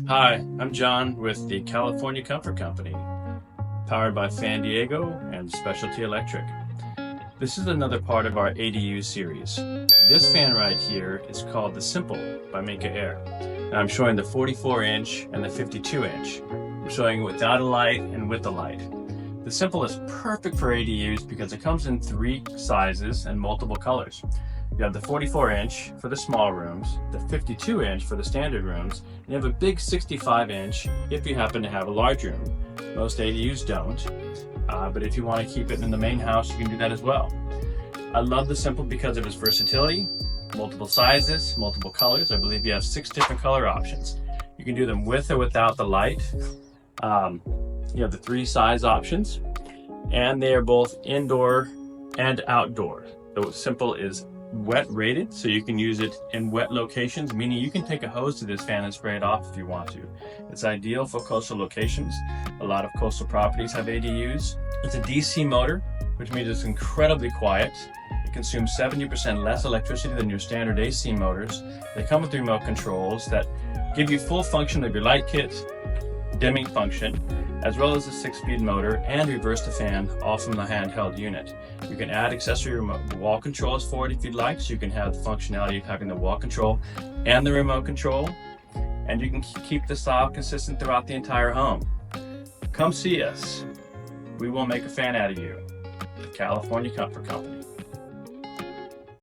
Hi, I'm John with the California Comfort Company, powered by Fan Diego and Specialty Electric. This is another part of our ADU series. This fan right here is called the Simple by Minka Aire. And I'm showing the 44-inch and the 52-inch. I'm showing without a light and with a light. The Simple is perfect for ADUs because it comes in 3 sizes and multiple colors. You have the 44-inch for the small rooms, the 52-inch for the standard rooms, and you have a big 65-inch if you happen to have a large room. Most ADUs don't, but if you want to keep it in the main house, you can do that as well. I love the Simple because of its versatility, multiple sizes, multiple colors. I believe you have 6 different color options. You can do them with or without the light. You have the 3 size options, and they are both indoor and outdoor. The Simple is wet rated, so you can use it in wet locations, meaning you can take a hose to this fan and spray it off if you want to. It's ideal for coastal locations. A lot of coastal properties have ADUs. It's a DC motor, which means it's incredibly quiet. It consumes 70% less electricity than your standard AC motors. They come with remote controls that give you full function of your light kit, dimming function, as well as a 6-speed motor, and reverse the fan all from the handheld unit. You can add accessory remote wall controls for it if you'd like, so you can have the functionality of having the wall control and the remote control, and you can keep the style consistent throughout the entire home. Come see us. We will make a fan out of you. The California Comfort Company.